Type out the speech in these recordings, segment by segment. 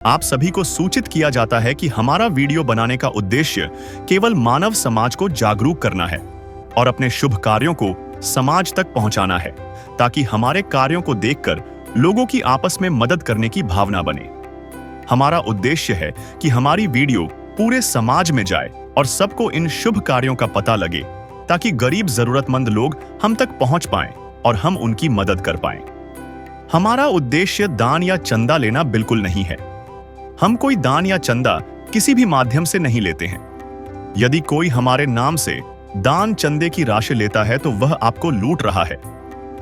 आप सभी को सूचित किया जाता है कि हमारा वीडियो बनाने का उद्देश्य केवल मानव समाज को जागरूक करना है और अपने शुभ कार्यों को समाज तक पहुंचाना है, ताकि हमारे कार्यों को देखकर लोगों की आपस में मदद करने की भावना बने। हमारा उद्देश्य है कि हमारी वीडियो पूरे समाज में जाए और सबको इन शुभ कार्यों का पता लगे, ताकि गरीब जरूरतमंद लोग हम तक पहुंच पाएं और हम उनकी मदद कर पाएं। हमारा उद्देश्य दान या चंदा लेना बिल्कुल नहीं है। हम कोई दान या चंदा किसी भी माध्यम से नहीं लेते हैं। यदि कोई हमारे नाम से दान चंदे की राशि लेता है तो वह आपको लूट रहा है।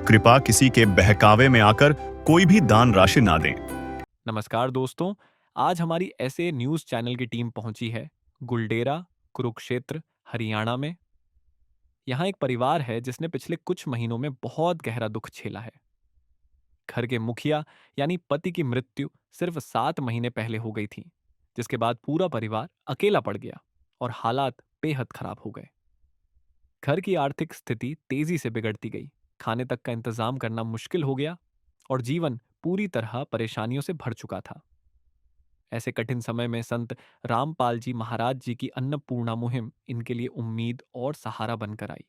कृपया किसी के बहकावे में आकर कोई भी दान राशि ना दें। नमस्कार दोस्तों, आज हमारी ऐसे न्यूज़ चैनल की टीम पहुंची है गुलडेरा, कुरुक्षेत्र, हरियाणा में। यहाँ एक परिवार है जिसने पिछले कुछ महीनों में बहुत गहरा दुख झेला है। घर के मुखिया यानी पति की मृत्यु सिर्फ 7 महीने पहले हो गई थी, जिसके बाद पूरा परिवार अकेला पड़ गया और हालात बेहद खराब हो गए। घर की आर्थिक स्थिति तेजी से बिगड़ती गई, खाने तक का इंतजाम करना मुश्किल हो गया और जीवन पूरी तरह परेशानियों से भर चुका था। ऐसे कठिन समय में संत रामपाल जी महाराज जी की अन्नपूर्णा मुहिम इनके लिए उम्मीद और सहारा बनकर आई।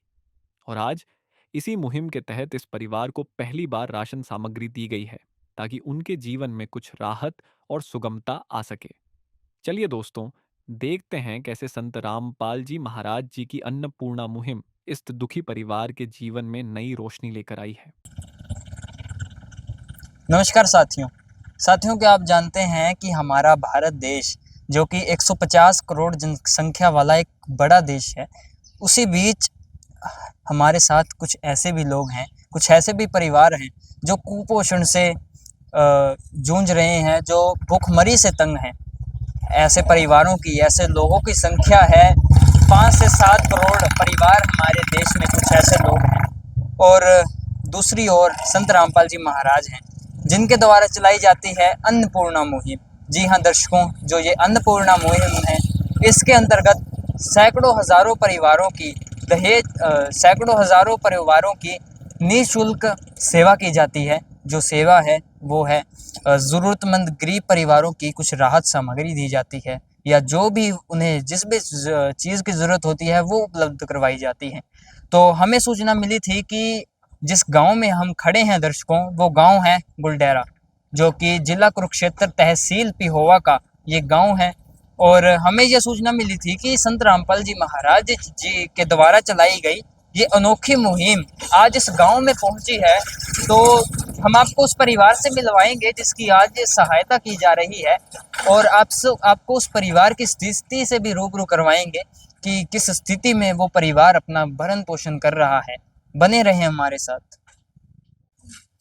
और आज इसी मुहिम के तहत इस परिवार को पहली बार राशन सामग्री दी गई है, ताकि उनके जीवन में कुछ राहत और सुगमता आ सके। चलिए दोस्तों, देखते हैं कैसे संत रामपाल जी महाराज जी की अन्नपूर्णा मुहिम इस दुखी परिवार के जीवन में नई रोशनी लेकर आई है। नमस्कार साथियों क्या आप जानते हैं कि हमारा भारत देश जो कि 150 करोड़ जनसंख्या वाला एक बड़ा देश है, उसी बीच हमारे साथ कुछ ऐसे भी लोग हैं, कुछ ऐसे भी परिवार हैं जो कुपोषण से जूझ रहे हैं, जो भूखमरी से तंग हैं। ऐसे परिवारों की, ऐसे लोगों की संख्या है 5 से 7 करोड़ परिवार हमारे देश में कुछ ऐसे लोग हैं। और दूसरी ओर संत रामपाल जी महाराज हैं, जिनके द्वारा चलाई जाती है अन्नपूर्णा मुहिम। जी हाँ दर्शकों, जो ये अन्नपूर्णा मुहिम है, इसके अंतर्गत सैकड़ों हजारों परिवारों की सैकड़ों हजारों परिवारों की निःशुल्क सेवा की जाती है। जो सेवा है वो है ज़रूरतमंद गरीब परिवारों की कुछ राहत सामग्री दी जाती है, या जो भी उन्हें जिस भी चीज़ की ज़रूरत होती है वो उपलब्ध करवाई जाती है। तो हमें सूचना मिली थी कि जिस गांव में हम खड़े हैं दर्शकों, वो गांव है गुलडेरा, जो कि जिला कुरुक्षेत्र तहसील पिहोवा का ये गांव है। और हमें यह सूचना मिली थी कि संत रामपाल जी महाराज जी के द्वारा चलाई गई ये अनोखी मुहिम आज इस गांव में पहुंची है। तो हम आपको उस परिवार से मिलवाएंगे जिसकी आज सहायता की जा रही है, और आपको उस परिवार की स्थिति से भी रूबरू करवाएंगे कि किस स्थिति में वो परिवार अपना भरण पोषण कर रहा है। बने रहें हमारे साथ।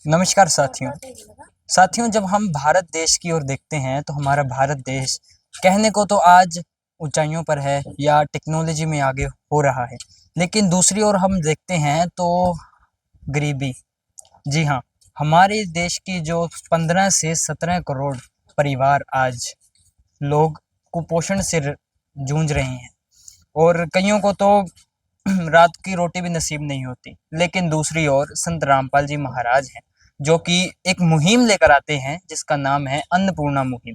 नमस्कार साथियों, जब हम भारत देश की ओर देखते हैं तो हमारा भारत देश कहने को तो आज ऊंचाइयों पर है या टेक्नोलॉजी में आगे हो रहा है, लेकिन दूसरी ओर हम देखते हैं तो गरीबी। जी हाँ, हमारे देश की जो 15 से 17 करोड़ परिवार आज लोग कुपोषण से जूझ रहे हैं, और कईयों को तो रात की रोटी भी नसीब नहीं होती। लेकिन दूसरी ओर संत रामपाल जी महाराज हैं, जो कि एक मुहिम लेकर आते हैं जिसका नाम है अन्नपूर्णा मुहिम।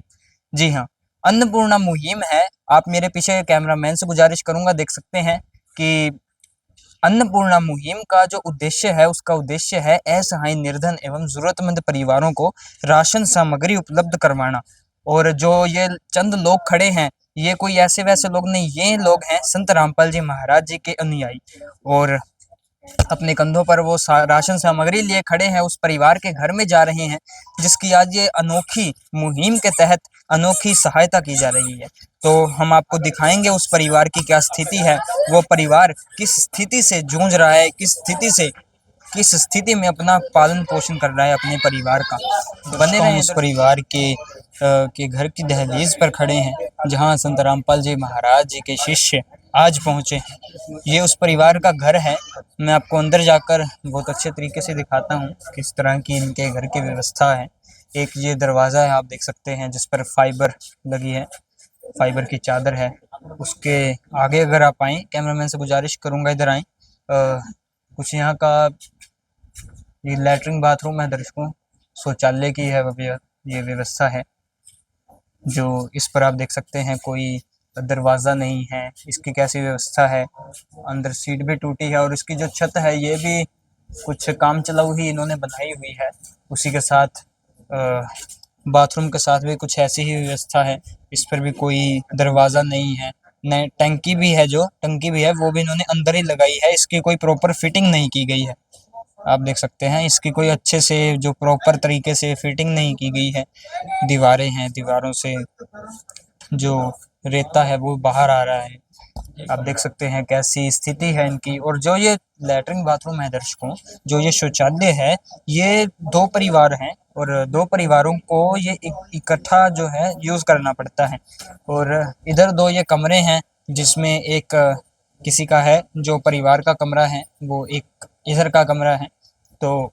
जी हाँ, अन्नपूर्णा मुहिम है। आप मेरे पीछे कैमरामैन से गुजारिश करूंगा, देख सकते हैं कि अन्नपूर्णा मुहिम का जो उद्देश्य है, उसका उद्देश्य है असहाय, निर्धन एवं जरूरतमंद परिवारों को राशन सामग्री उपलब्ध करवाना। और जो ये चंद लोग खड़े हैं, ये कोई ऐसे वैसे लोग नहीं, ये लोग हैं संत रामपाल जी महाराज जी के अनुयायी, और अपने कंधों पर वो राशन सामग्री लिए खड़े हैं, उस परिवार के घर में जा रहे हैं, जिसकी आज ये अनोखी मुहिम के तहत अनोखी सहायता की जा रही है। तो हम आपको दिखाएंगे उस परिवार की क्या स्थिति है, वो परिवार किस स्थिति से जूझ रहा है, किस स्थिति में अपना पालन पोषण कर रहा है अपने परिवार का। बने रहें। उस परिवार के घर की दहलीज पर खड़े हैं, जहां संत रामपाल जी महाराज जी के शिष्य आज पहुंचे हैं। ये उस परिवार का घर है। मैं आपको अंदर जाकर बहुत अच्छे तरीके से दिखाता हूँ किस तरह की इनके घर की व्यवस्था है। एक ये दरवाज़ा है, आप देख सकते हैं, जिस पर फाइबर लगी है, फाइबर की चादर है। उसके आगे अगर आप आएँ, कैमरामैन से गुजारिश करूँगा इधर आएँ। कुछ यहाँ का ये लैट्रिन बाथरूम है दर्शकों, शौचालय की है ये व्यवस्था है। जो इस पर आप देख सकते हैं कोई दरवाज़ा नहीं है, इसकी कैसी व्यवस्था है। अंदर सीट भी टूटी है और इसकी जो छत है ये भी कुछ काम चलाऊ ही इन्होंने बनाई हुई है। उसी के साथ बाथरूम के साथ भी कुछ ऐसी ही व्यवस्था है। इस पर भी कोई दरवाज़ा नहीं है। नई टंकी भी है, जो टंकी भी है वो भी इन्होंने अंदर ही लगाई है, इसकी कोई प्रॉपर फिटिंग नहीं की गई है। आप देख सकते हैं इसकी कोई अच्छे से जो प्रॉपर तरीके से फिटिंग नहीं की गई है। दीवारें हैं, दीवारों से जो रेता है वो बाहर आ रहा है। आप देख सकते हैं कैसी स्थिति है इनकी। और जो ये लैट्रिन बाथरूम है दर्शकों, जो ये शौचालय है, ये 2 परिवार हैं और 2 परिवारों को ये इकट्ठा जो है यूज़ करना पड़ता है। और इधर 2 ये कमरे हैं जिसमें एक किसी का है, जो परिवार का कमरा है, वो एक इधर का कमरा है। तो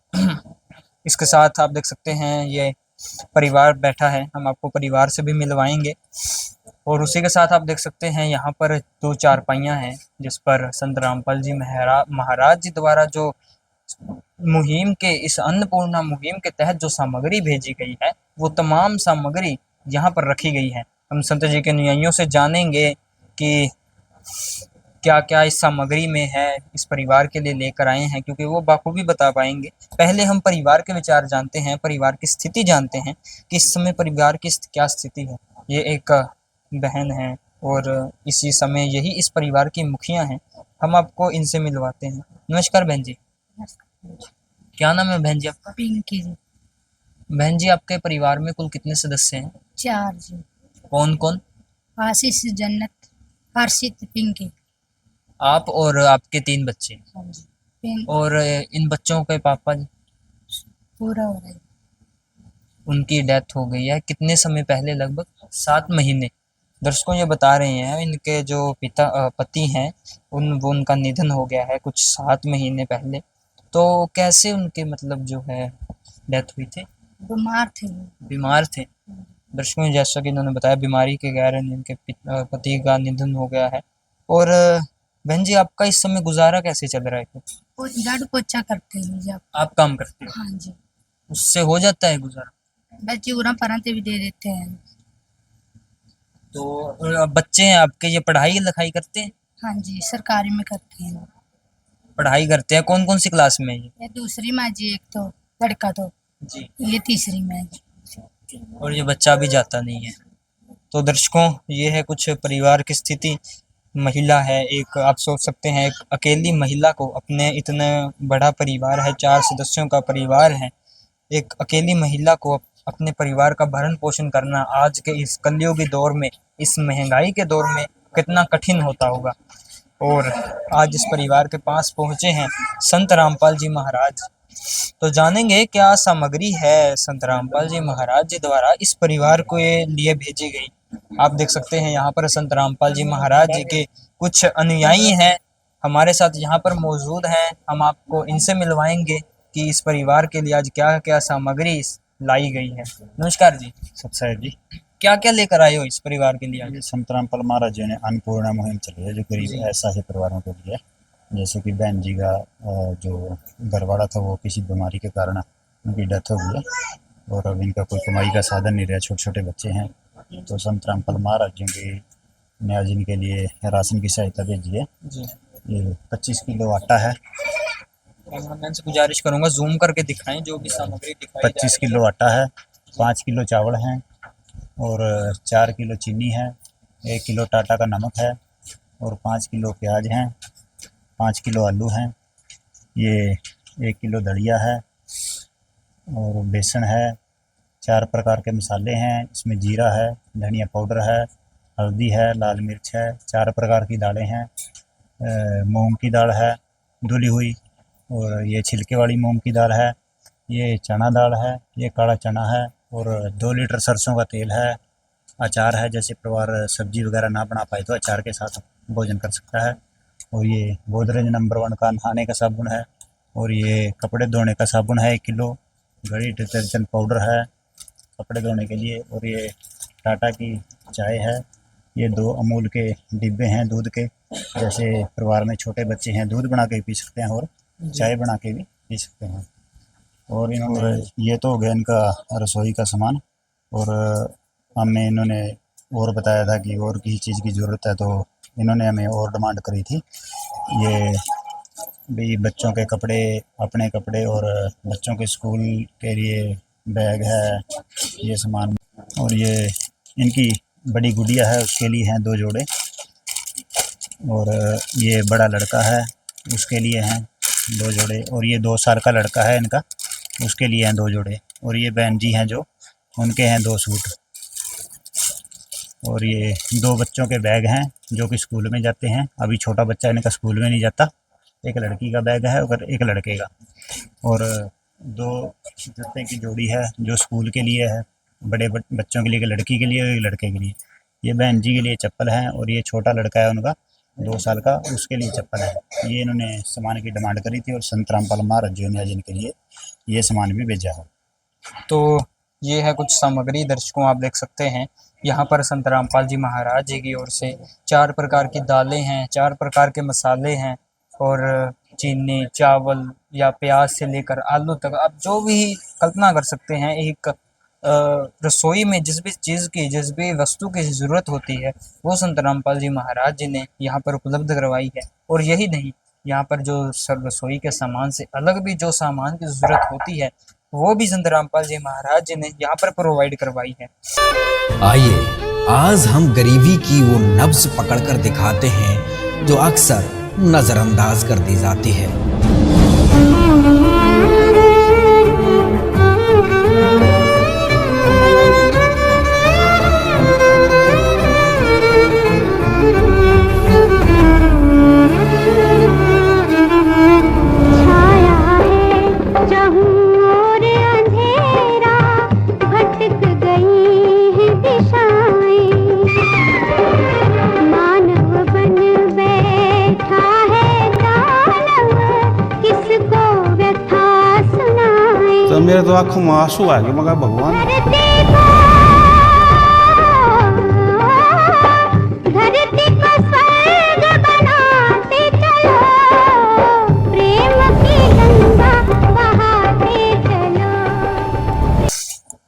इसके साथ आप देख सकते हैं ये परिवार बैठा है, हम आपको परिवार से भी मिलवाएंगे। और उसी के साथ आप देख सकते हैं यहाँ पर 2 चारपाइयाँ हैं जिस पर संत रामपाल जी महाराज जी द्वारा जो मुहिम के इस अन्नपूर्णा मुहिम के तहत जो सामग्री भेजी गई है, वो तमाम सामग्री यहाँ पर रखी गई है। हम संत जी के अनुयायियों से जानेंगे कि क्या क्या इस सामग्री में है, इस परिवार के लिए लेकर आए हैं, क्योंकि वो बाखूबी बता पाएंगे। पहले हम परिवार के विचार जानते हैं, परिवार की स्थिति जानते हैं कि इस समय परिवार की क्या स्थिति है। ये एक बहन है और इसी समय यही इस परिवार की मुखिया हैं। हम आपको इनसे मिलवाते हैं। नमस्कार बहन जी, क्या नाम है बहन जी आपका? पिंकी जी। बहन जी, आपके परिवार में कुल कितने सदस्य हैं? 4 जी। कौन कौन? आशीष, जन्नत, हर्षित, पिंकी। आप और आपके 3 बच्चे। हाँ जी। और इन बच्चों के पापा जी? पूरा हो रहा है। उनकी डेथ हो गई है कितने समय पहले? लगभग 7 महीने। दर्शकों ये बता रहे हैं इनके जो पति हैं वो उनका निधन हो गया है कुछ 7 महीने पहले। तो कैसे उनके मतलब जो है डेथ हुई थी? बीमार थे। बीमार थे। दर्शकों जैसा कि इन्होंने बताया, बीमारी के कारण इनके पति का निधन हो गया है। और बहन जी, आपका इस समय गुजारा कैसे चल रहा है? वो झाड़ू पोछा करते हैं जब। आप काम करते हो? हाँ जी। उससे हो जाता है गुजारा? बच्चे उरा पराते भी दे देते हैं। तो बच्चे हैं आपके, ये पढ़ाई लिखाई करते हैं? हाँ जी, सरकारी में करते हैं। पढ़ाई करते हैं। कौन कौन सी क्लास में है ये दूसरी में जी, एक तो लड़का तो जी? ये तीसरी में जी। और ये बच्चा भी जाता नहीं है। तो दर्शकों ये है कुछ परिवार की स्थिति। महिला है एक, आप सोच सकते हैं एक अकेली महिला को, अपने इतना बड़ा परिवार है, 4 सदस्यों का परिवार है, एक अकेली महिला को अपने परिवार का भरण पोषण करना आज के इस कलयुगी दौर में, इस महंगाई के दौर में कितना कठिन होता होगा। और आज इस परिवार के पास पहुँचे हैं संत रामपाल जी महाराज। तो जानेंगे क्या सामग्री है संत रामपाल जी महाराज जी द्वारा इस परिवार को ये लिए भेजी गई। आप देख सकते हैं यहाँ पर संत रामपाल जी महाराज जी के कुछ अनुयायी हैं हमारे साथ यहाँ पर मौजूद हैं। हम आपको इनसे मिलवाएंगे कि इस परिवार के लिए आज क्या क्या सामग्री लाई गई है। नमस्कार जी। सत्साई जी, क्या क्या लेकर आए हो इस परिवार के लिए आज? संत रामपाल महाराज जी ने अन्नपूर्णा मुहिम चली है जो गरीब असहाय परिवारों के लिए। जैसे कि बहन जी का जो घरवाला था वो किसी बीमारी के कारण उनकी डेथ हो गई है और अब इनका कोई कमाई का साधन नहीं रहा, छोटे छोटे बच्चे हैं। तो संत रामपाल महाराज जी की ने आज इनके लिए राशन की सहायता भेजी है। जी, ये 25 किलो आटा है, मैं से गुजारिश करूंगा जूम करके दिखाएं जो भी सामग्री दिखाई 25 किलो आटा है, 5 किलो चावल हैं और 4 किलो चीनी है, 1 किलो टाटा का नमक है और 5 किलो प्याज हैं, 5 किलो आलू हैं, ये 1 किलो दलिया है और बेसन है, 4 प्रकार के मसाले हैं, इसमें जीरा है, धनिया पाउडर है, हल्दी है, लाल मिर्च है, 4 प्रकार की दालें हैं, मूंग की दाल है धुली हुई और ये छिलके वाली मूंग की दाल है, ये चना दाल है, ये काला चना है और 2 लीटर सरसों का तेल है, अचार है, जैसे परिवार सब्जी वगैरह ना बना पाए तो अचार के साथ भोजन कर सकता है। और ये गोदरेज नंबर 1 का नहाने का साबुन है और ये कपड़े धोने का साबुन है 1 किलो, घड़ी डिटर्जेंट पाउडर है कपड़े धोने के लिए और ये टाटा की चाय है, ये 2 अमूल के डिब्बे हैं दूध के, जैसे परिवार में छोटे बच्चे हैं दूध बना के पी सकते हैं और चाय बना के भी पी सकते हैं। और इन्होंने ये तो हो गया इनका रसोई का सामान। और हमें इन्होंने और बताया था कि और किसी चीज़ की ज़रूरत है, तो इन्होंने हमें और डिमांड करी थी। ये भी बच्चों के कपड़े, अपने कपड़े और बच्चों के स्कूल के लिए बैग है, ये सामान। और ये इनकी बड़ी गुड़िया है, उसके लिए हैं 2 जोड़े। और ये बड़ा लड़का है, उसके लिए हैं 2 जोड़े। और ये 2 साल का लड़का है इनका, उसके लिए हैं 2 जोड़े। और ये बहन जी हैं जो, उनके हैं 2 सूट। और ये 2 बच्चों के बैग हैं जो कि स्कूल में जाते हैं। अभी छोटा बच्चा इनका स्कूल में नहीं जाता। एक लड़की का बैग है और एक लड़के का। और 2 जूते की जोड़ी है जो स्कूल के लिए है, बड़े बच्चों के लिए, एक लड़की के लिए और एक लड़के के लिए। ये बहन जी के लिए चप्पल है। और ये छोटा लड़का है उनका 2 साल का, उसके लिए चप्पल है। ये इन्होंने सामान की डिमांड करी थी और संत रामपाल महाराज जी ने आज इनके लिए ये सामान भी भेजा है। तो ये है कुछ सामग्री। दर्शकों, आप देख सकते हैं यहाँ पर संत रामपाल जी महाराज जी की ओर से 4 प्रकार की दालें हैं, 4 प्रकार के मसाले हैं और चीनी, चावल या प्याज से लेकर आलू तक आप जो भी कल्पना कर सकते हैं, एक रसोई में जिस भी चीज़ की, जिस भी वस्तु की ज़रूरत होती है, वो संत रामपाल जी महाराज जी ने यहाँ पर उपलब्ध करवाई है। और यही नहीं, यहाँ पर जो रसोई के सामान से अलग भी जो सामान की ज़रूरत होती है, वो भी संत रामपाल जी महाराज जी ने यहाँ पर प्रोवाइड करवाई है। आइए आज हम गरीबी की वो नब्ज पकड़कर दिखाते हैं जो अक्सर नजरअंदाज कर दी जाती है। तो मेरे तो आंखों में आंसू आ गए। मगर भगवान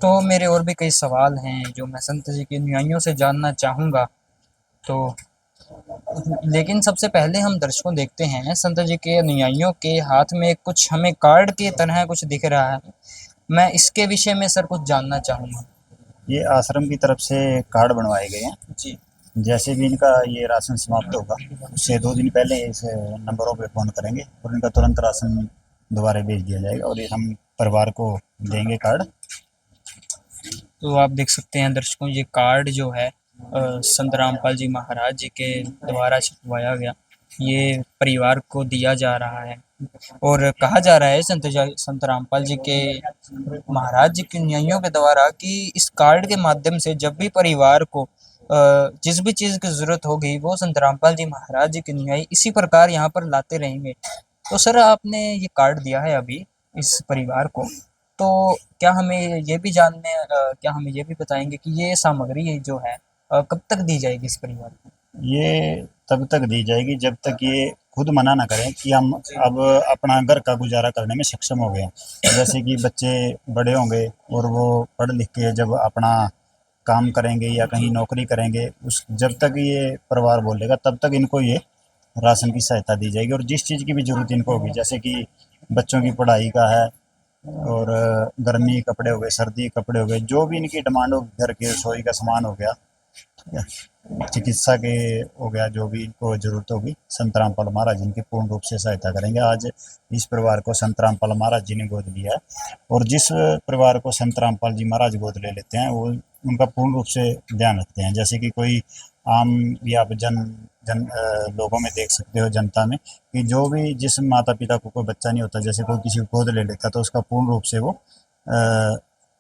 तो मेरे और भी कई सवाल हैं जो मैं संत जी के अनुयायियों से जानना चाहूँगा। तो लेकिन सबसे पहले हम दर्शकों देखते हैं संत जी के अनुयायियों के हाथ में कुछ हमें कार्ड के तरह कुछ दिख रहा है। मैं इसके विषय में सर कुछ जानना चाहूँगा। ये आश्रम की तरफ से कार्ड बनवाए गए हैं जी। जैसे भी इनका ये राशन समाप्त होगा उससे 2 दिन पहले इस नंबरों पे फ़ोन करेंगे और इनका तुरंत राशन दोबारा भेज दिया जाएगा और ये हम परिवार को देंगे कार्ड। तो आप देख सकते हैं दर्शकों, ये कार्ड जो है संत रामपाल जी महाराज जी के द्वारा छपवाया गया, ये परिवार को दिया जा रहा है। और कहा जा रहा है संत रामपाल जी के महाराज जी के अनुयायियों के द्वारा कि इस कार्ड के माध्यम से जब भी परिवार को जिस भी चीज़ की ज़रूरत होगी वो संत रामपाल जी महाराज जी के अनुयायी इसी प्रकार यहाँ पर लाते रहेंगे। तो सर, आपने ये कार्ड दिया है अभी इस परिवार को, तो क्या हमें ये भी बताएंगे कि ये सामग्री जो है कब तक दी जाएगी इस परिवार को? ये तब तक दी जाएगी जब तक ये खुद मना ना करें कि हम अब अपना घर का गुजारा करने में सक्षम हो गए हैं। जैसे कि बच्चे बड़े होंगे और वो पढ़ लिख के जब अपना काम करेंगे या कहीं नौकरी करेंगे, उस जब तक ये परिवार बोलेगा तब तक इनको ये राशन की सहायता दी जाएगी। और जिस चीज़ की भी ज़रूरत इनको होगी, जैसे कि बच्चों की पढ़ाई का है और गर्मी कपड़े हो गए, सर्दी कपड़े हो गए, जो भी इनकी डिमांड होगी, घर के रसोई का सामान हो गया, ठीक है, चिकित्सा के हो गया, जो भी इनको ज़रूरत होगी संत रामपाल महाराज इनकी पूर्ण रूप से सहायता करेंगे। आज इस परिवार को संत रामपाल महाराज जी ने गोद लिया है और जिस परिवार को संत रामपाल जी महाराज गोद ले लेते हैं वो उनका पूर्ण रूप से ध्यान रखते हैं। जैसे कि कोई आम या आप लोगों में देख सकते हो, जनता में, कि जो भी जिस माता पिता को कोई बच्चा नहीं होता, जैसे कोई किसी को गोद ले लेता तो उसका पूर्ण रूप से वो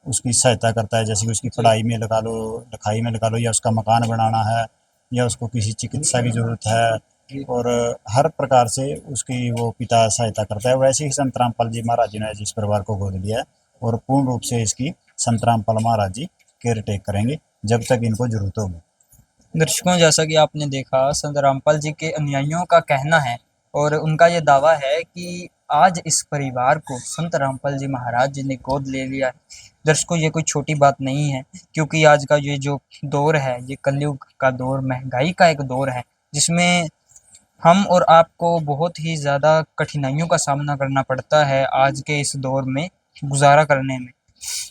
उसकी सहायता करता है। जैसे कि उसकी पढ़ाई में लगा लो, लिखाई में लगा लो, या उसका मकान बनाना है, या उसको किसी चिकित्सा की ज़रूरत है, और हर प्रकार से उसकी वो पिता सहायता करता है। वैसे ही संत रामपाल जी महाराज जी ने जिस परिवार को गोद लिया है और पूर्ण रूप से इसकी संत रामपाल महाराज जी केयर टेक करेंगे जब तक इनको ज़रूरत होगी। दर्शकों, जैसा कि आपने देखा, संत रामपाल जी के अनुयायियों का कहना है और उनका ये दावा है कि आज इस परिवार को संत रामपाल जी महाराज जी ने गोद ले लिया है। दर्शकों, ये कोई छोटी बात नहीं है, क्योंकि आज का ये जो दौर है, ये कलयुग का दौर, महंगाई का एक दौर है, जिसमें हम और आपको बहुत ही ज़्यादा कठिनाइयों का सामना करना पड़ता है आज के इस दौर में गुजारा करने में।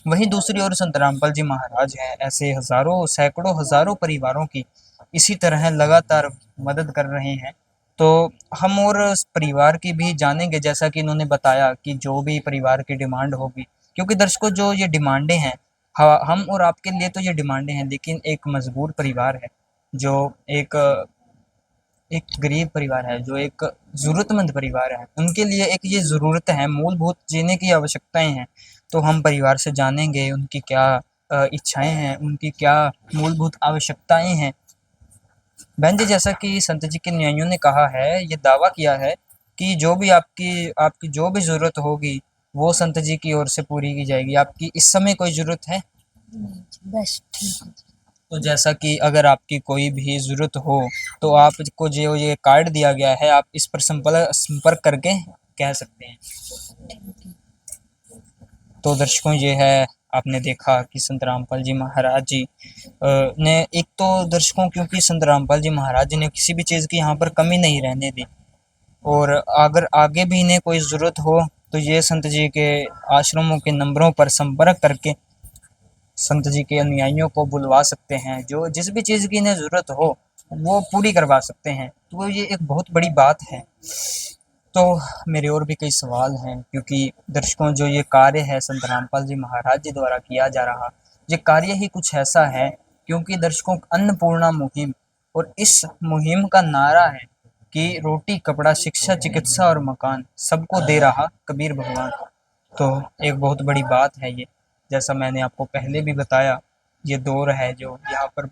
वहीं दूसरी ओर संत रामपाल जी महाराज हैं, ऐसे हज़ारों, सैकड़ों, हज़ारों परिवारों की इसी तरह लगातार मदद कर रहे हैं। तो हम और उस परिवार की भी जानेंगे, जैसा कि इन्होंने बताया कि जो भी परिवार की डिमांड होगी, क्योंकि दर्शकों जो ये डिमांडें हैं, हम और आपके लिए तो ये डिमांडें हैं, लेकिन एक मजबूर परिवार है, जो एक गरीब परिवार है, जो एक ज़रूरतमंद परिवार है, उनके लिए एक ये ज़रूरत है, मूलभूत जीने की आवश्यकताएं हैं। तो हम परिवार से जानेंगे उनकी क्या इच्छाएं हैं, उनकी क्या मूलभूत आवश्यकताएं हैं। बहन जी, जैसा कि संत जी के न्यायियों ने कहा है, ये दावा किया है कि जो भी आपकी जो भी ज़रूरत होगी, वो संत जी की ओर से पूरी की जाएगी। आपकी इस समय कोई ज़रूरत है? नहीं जी, बस ठीक है जी। तो जैसा कि अगर आपकी कोई भी ज़रूरत हो, तो आपको जो ये कार्ड दिया गया है, आप इस पर संपर्क करके कह सकते हैं। तो दर्शकों, ये है, आपने देखा कि संत रामपाल जी महाराज जी ने एक तो दर्शकों, क्योंकि संत रामपाल जी महाराज जी ने किसी भी चीज़ की यहाँ पर कमी नहीं रहने दी, और अगर आगे भी इन्हें कोई ज़रूरत हो तो ये संत जी के आश्रमों के नंबरों पर संपर्क करके संत जी के अनुयायियों को बुलवा सकते हैं। जो जिस भी चीज़ की इन्हें ज़रूरत हो वो पूरी करवा सकते हैं। तो ये एक बहुत बड़ी बात है। तो मेरे और भी कई सवाल हैं, क्योंकि दर्शकों जो ये कार्य है संत रामपाल जी महाराज जी द्वारा किया जा रहा, ये कार्य ही कुछ ऐसा है, क्योंकि दर्शकों अन्नपूर्णा मुहिम, और इस मुहिम का नारा है कि रोटी, कपड़ा, शिक्षा, चिकित्सा और मकान सबको दे रहा कबीर भगवान। तो एक बहुत बड़ी बात है ये। जैसा मैंने आपको पहले भी बताया, ये दौर है जो यहाँ पर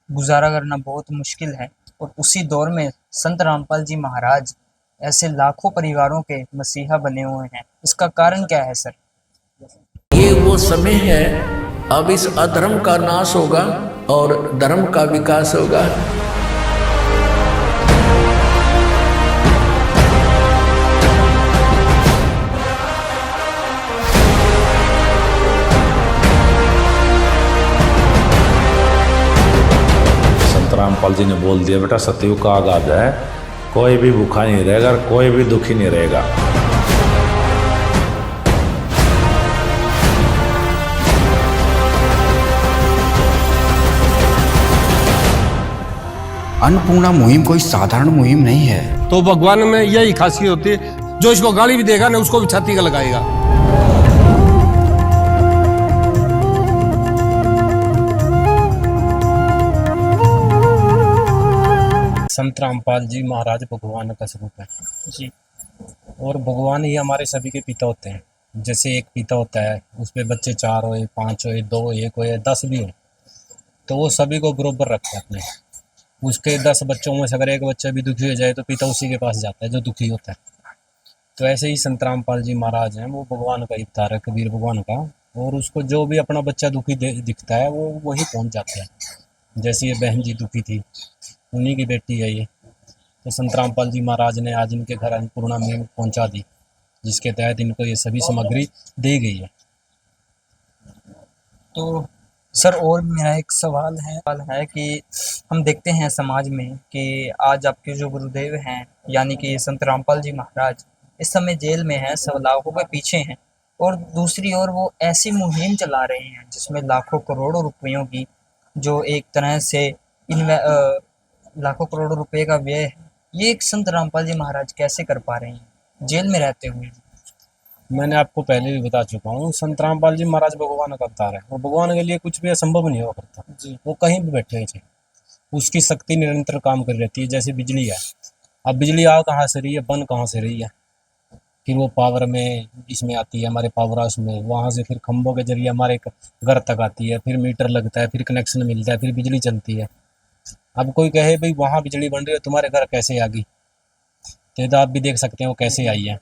गुजारा करना बहुत मुश्किल है, और उसी दौर में संत रामपाल जी महाराज ऐसे लाखों परिवारों के मसीहा बने हुए हैं। इसका कारण क्या है सर? ये वो समय है, अब इस अधर्म का नाश होगा और धर्म का विकास होगा। संत रामपाल जी ने बोल दिया, बेटा सतयुग का आगाज है, कोई भी भूखा नहीं रहेगा और कोई भी दुखी नहीं रहेगा। अन्नपूर्णा मुहिम कोई साधारण मुहिम नहीं है। तो भगवान में यही खासियत होती है, जो इसको गाली भी देगा ना उसको भी छाती का लगाएगा। संत रामपाल जी महाराज भगवान का स्वरूप है जी। और भगवान ही हमारे सभी के पिता होते हैं। जैसे एक पिता होता है, उस पे बच्चे 4 होए, 5 होए, 2 होए, 1 होए, 10 भी हो, तो वो सभी को बराबर रखता है अपने। उसके 10 बच्चों में से अगर एक बच्चा भी दुखी हो जाए तो पिता उसी के पास जाता है जो दुखी होता है। तो ऐसे ही संत रामपाल जी महाराज हैं, वो भगवान का अवतार है, कबीर भगवान का, और उसको जो भी अपना बच्चा दुखी दिखता है वो वही पहुंच जाता है। जैसे ये बहन जी दुखी थी, उन्हीं की बेटी है ये, तो संत रामपाल जी महाराज ने आज इनके घर अन्नपूर्णा मुहिम पहुंचा दी, जिसके तहत इनको ये सभी सामग्री दी गई है। तो सर, और मेरा एक सवाल है कि हम देखते हैं समाज में कि आज आपके जो गुरुदेव हैं, यानी कि संत रामपाल जी महाराज, इस समय जेल में हैं, सब लाखों के पीछे हैं, और दूसरी ओर वो ऐसी मुहिम चला रहे हैं जिसमें लाखों करोड़ों रुपयों की, जो एक तरह से लाखों करोड़ों रुपए का व्यय है, ये एक संत रामपाल जी महाराज कैसे कर पा रहे हैं जेल में रहते हुए? मैंने आपको पहले भी बता चुका हूँ, संत रामपाल जी महाराज भगवान का अवतार है और भगवान के लिए कुछ भी असंभव नहीं हुआ करता जी। वो कहीं भी बैठे थे, उसकी शक्ति निरंतर काम कर रहती है। जैसे बिजली है, अब बिजली आ कहाँ से रही है, बन कहाँ से रही है, फिर वो पावर में इसमें आती है, हमारे पावर हाउस में, वहाँ से फिर खंभों के जरिए हमारे घर तक आती है, फिर मीटर लगता है, फिर कनेक्शन मिलता है, फिर बिजली चलती है। अब कोई कहे भाई वहाँ बिजली बन रही है, तुम्हारे घर कैसे आ गई, तो आप भी देख सकते हैं वो कैसे आई है।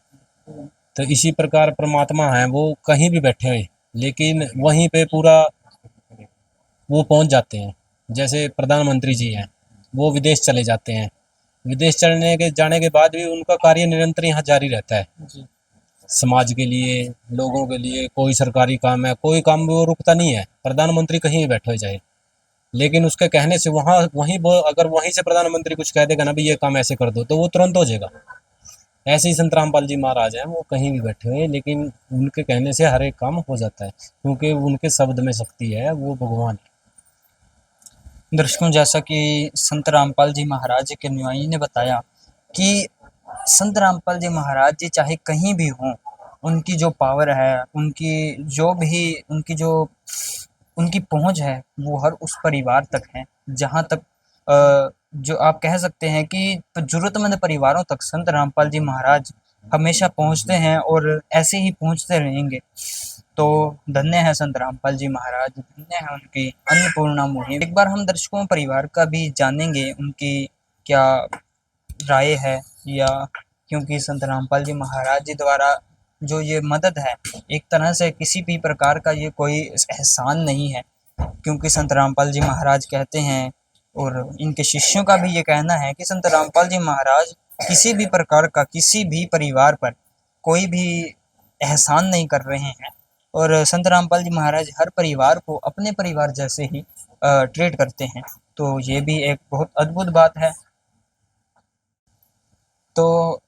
तो इसी प्रकार परमात्मा है, वो कहीं भी बैठे हुए लेकिन वहीं पे पूरा वो पहुंच जाते हैं। जैसे प्रधानमंत्री जी हैं, वो विदेश चले जाते हैं, विदेश जाने के बाद भी उनका कार्य निरंतर यहाँ जारी रहता है। समाज के लिए, लोगों के लिए, कोई सरकारी काम है, कोई काम भी वो रुकता नहीं है। प्रधानमंत्री कहीं भी बैठे हो जाए, लेकिन उसके कहने से अगर वहीं से प्रधानमंत्री कुछ कह देगा ना भी ये काम ऐसे कर दो, तो वो तुरंत हो जाएगा। ऐसे ही संत रामपाल जी महाराज हैं, वो कहीं भी बैठे हुए, लेकिन उनके कहने से हर एक काम हो जाता है, क्योंकि उनके शब्द में शक्ति है, वो भगवान है। दर्शकों, जैसा कि संत रामपाल जी महाराज के अनुयायी ने बताया कि संत रामपाल जी महाराज जी चाहे कहीं भी हों, उनकी जो पावर है, उनकी पहुंच है, वो हर उस परिवार तक है जहां तक जो आप कह सकते हैं कि जरूरतमंद परिवारों तक संत रामपाल जी महाराज हमेशा पहुंचते हैं और ऐसे ही पहुंचते रहेंगे। तो धन्य है संत रामपाल जी महाराज, धन्य है उनकी अन्नपूर्णा मुहिम। एक बार हम दर्शकों परिवार का भी जानेंगे उनकी क्या राय है, या क्योंकि संत रामपाल जी महाराज जी द्वारा जो ये मदद है, एक तरह से किसी भी प्रकार का ये कोई एहसान नहीं है, क्योंकि संत रामपाल जी महाराज कहते हैं और इनके शिष्यों का भी ये कहना है कि संत रामपाल जी महाराज किसी भी प्रकार का किसी भी परिवार पर कोई भी एहसान नहीं कर रहे हैं, और संत रामपाल जी महाराज हर परिवार को अपने परिवार जैसे ही ट्रीट करते हैं। तो ये भी एक बहुत अद्भुत बात है। तो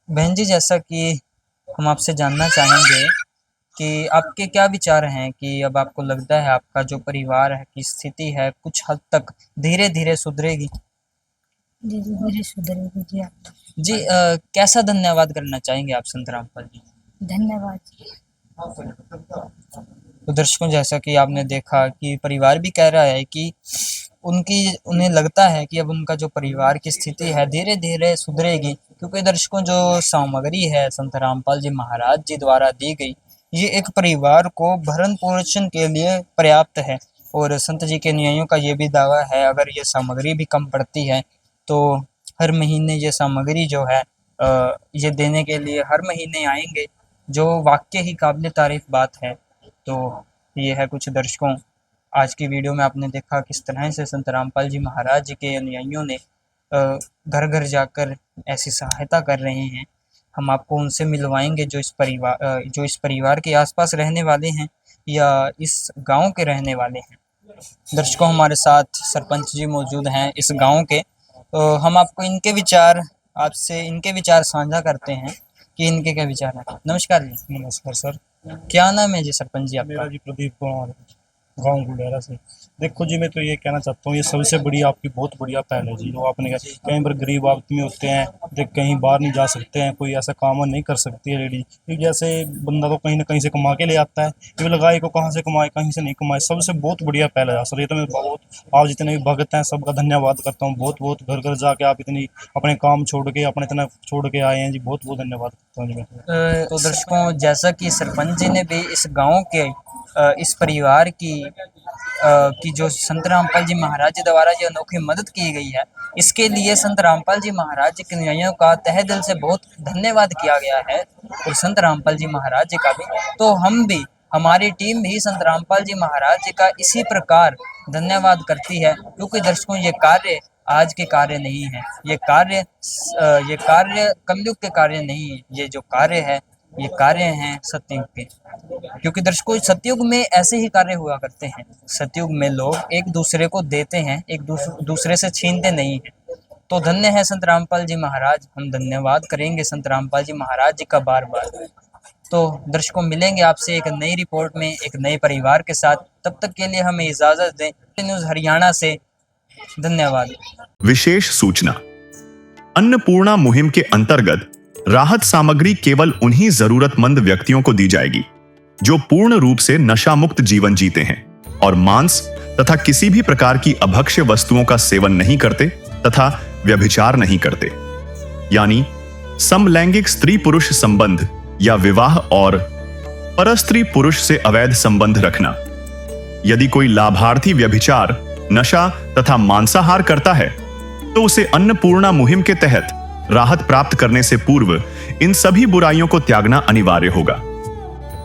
बहन जी, जैसा कि हम आपसे जानना चाहेंगे कि आपके क्या विचार हैं कि अब आपको लगता है आपका जो परिवार है की स्थिति है कुछ हद तक धीरे धीरे सुधरेगी? धीरे धीरे सुधरेगी जी। आप जी कैसा धन्यवाद करना चाहेंगे आप संत रामपाल जी? धन्यवाद जी। तो दर्शकों, जैसा कि आपने देखा कि परिवार भी कह रहा है कि उन्हें लगता है कि अब उनका जो परिवार की स्थिति है धीरे धीरे सुधरेगी, क्योंकि दर्शकों जो सामग्री है संत रामपाल जी महाराज जी द्वारा दी गई, ये एक परिवार को भरण पोषण के लिए पर्याप्त है। और संत जी के अनुयायियों का ये भी दावा है, अगर ये सामग्री भी कम पड़ती है तो हर महीने ये सामग्री जो है ये देने के लिए हर महीने आएंगे, जो वाकई ही काबिल तारीफ बात है। तो ये है कुछ दर्शकों, आज की वीडियो में आपने देखा किस तरह से संत रामपाल जी महाराज जी के अनुयायियों ने घर घर जाकर ऐसी सहायता कर रहे हैं। हम आपको उनसे मिलवाएंगे जो इस परिवार के आसपास रहने वाले हैं या इस गांव के रहने वाले हैं। दर्शकों, हमारे साथ सरपंच जी मौजूद हैं इस गांव के, तो हम आपको इनके विचार साझा करते हैं कि इनके क्या विचार हैं। नमस्कार जी। नमस्कार सर। क्या नाम है जी सरपंच जी आपका? मेरा जी प्रदीप कुमार, गाँव गुलेरा से। देखो जी, मैं तो ये कहना चाहता हूँ, ये सबसे बड़ी आपकी बहुत बढ़िया पहल है जी, जो आपने कहा। कहीं पर गरीब आदमी होते हैं, देख कहीं बाहर नहीं जा सकते हैं, कोई ऐसा काम नहीं कर सकती है लेडी, क्योंकि जैसे बंदा तो कहीं ना कहीं से कमा के ले आता है, ये लगाए को कहाँ से कमाए, कहीं से नहीं कमाए। सबसे बहुत बढ़िया पहल है सर, ये तो मैं बहुत, आप जितने भी भगत हैं सबका धन्यवाद करता हूँ। बहुत बहुत घर घर जाके आप इतनी अपने काम छोड़ के अपने इतना छोड़ के आए हैं जी, बहुत बहुत धन्यवाद करता हूँ जी मैं। तो दर्शकों, जैसा कि सरपंच जी ने भी इस गाँव के इस परिवार की जो संत रामपाल जी महाराज जी द्वारा जो अनोखी मदद की गई है, इसके लिए संत रामपाल जी महाराज जी के अनुयायियों का तहे दिल से बहुत धन्यवाद किया गया है, और संत रामपाल जी महाराज जी का भी। तो हम भी, हमारी टीम भी संत रामपाल जी महाराज जी का इसी प्रकार धन्यवाद करती है, क्योंकि दर्शकों ये कार्य आज के कार्य नहीं है, ये कार्य कलयुग के कार्य नहीं है, ये जो कार्य है ये कार्य हैं सतयुग के। क्योंकि दर्शकों, सतयुग में ऐसे ही कार्य हुआ करते हैं। सतयुग में लोग एक दूसरे को देते हैं, एक दूसरे से छीनते नहीं हैं। तो धन्य है संत रामपाल जी महाराज, हम धन्यवाद करेंगे संत रामपाल जी महाराज जी का बार बार। तो दर्शकों, मिलेंगे आपसे एक नई रिपोर्ट में एक नए परिवार के साथ। तब तक के लिए हमें इजाजत दें। न्यूज़ हरियाणा से धन्यवाद। विशेष सूचना, अन्नपूर्णा मुहिम के अंतर्गत राहत सामग्री केवल उन्हीं जरूरतमंद व्यक्तियों को दी जाएगी जो पूर्ण रूप से नशा मुक्त जीवन जीते हैं और मांस तथा किसी भी प्रकार की अभक्ष्य वस्तुओं का सेवन नहीं करते तथा व्यभिचार नहीं करते, यानी समलैंगिक स्त्री पुरुष संबंध या विवाह और परस्त्री पुरुष से अवैध संबंध रखना। यदि कोई लाभार्थी व्यभिचार, नशा तथा मांसाहार करता है तो उसे अन्नपूर्णा मुहिम के तहत राहत प्राप्त करने से पूर्व इन सभी बुराइयों को त्यागना अनिवार्य होगा।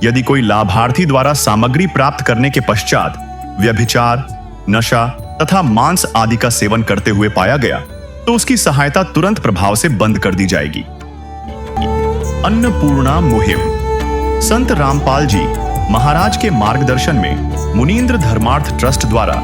यदि कोई लाभार्थी द्वारा सामग्री प्राप्त करने के पश्चात व्यभिचार, नशा तथा मांस आदि का सेवन करते हुए पाया गया तो उसकी सहायता तुरंत प्रभाव से बंद कर दी जाएगी। अन्नपूर्णा मुहिम। संत रामपाल जी महाराज के मार्गदर्शन में मुनींद्र धर्मार्थ ट्रस्ट द्वारा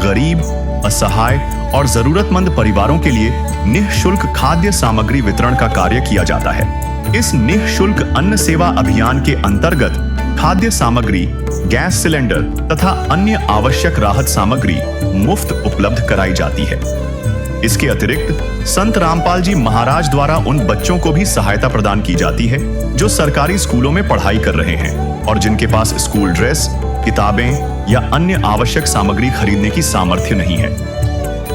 गरीब, असहाय और जरूरतमंद परिवारों के लिए निःशुल्क खाद्य सामग्री वितरण का कार्य किया जाता है। इस निःशुल्क अन्न सेवा अभियान के अंतर्गत खाद्य सामग्री, गैस सिलेंडर तथा अन्य आवश्यक राहत सामग्री मुफ्त उपलब्ध कराई जाती है। इसके अतिरिक्त संत रामपाल जी महाराज द्वारा उन बच्चों को भी सहायता प्रदान की जाती है जो सरकारी स्कूलों में पढ़ाई कर रहे हैं और जिनके पास स्कूल ड्रेस, किताबें या अन्य आवश्यक सामग्री खरीदने की सामर्थ्य नहीं है।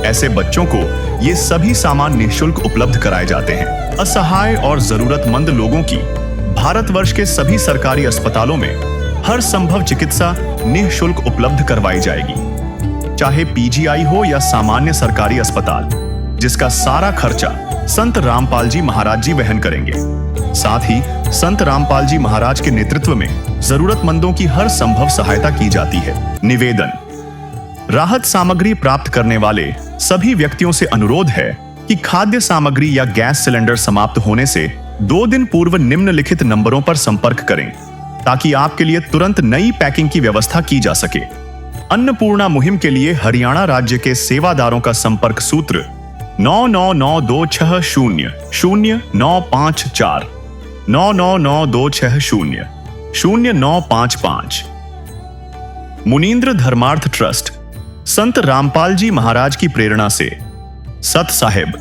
ऐसे बच्चों को ये सभी सामान निःशुल्क उपलब्ध कराए जाते हैं। असहाय और जरूरतमंद लोगों की भारतवर्ष के सभी सरकारी अस्पतालों में हर संभव चिकित्सा निःशुल्क उपलब्ध करवाई जाएगी, चाहे पीजीआई हो या सामान्य सरकारी अस्पताल, जिसका सारा खर्चा संत रामपाल जी महाराज जी वहन करेंगे। साथ ही संत रामपाल जी महाराज के नेतृत्व में जरूरतमंदों की हर संभव सहायता की जाती है। निवेदन। राहत सामग्री प्राप्त करने वाले सभी व्यक्तियों से अनुरोध है कि खाद्य सामग्री या गैस सिलेंडर समाप्त होने से 2 दिन पूर्व निम्नलिखित नंबरों पर संपर्क करें ताकि आपके लिए तुरंत नई पैकिंग की व्यवस्था की जा सके। अन्नपूर्णा मुहिम के लिए हरियाणा राज्य के सेवादारों का संपर्क सूत्र 9992600954 9992600955। मुनींद्र धर्मार्थ ट्रस्ट संत रामपाल जी महाराज की प्रेरणा से सत साहिब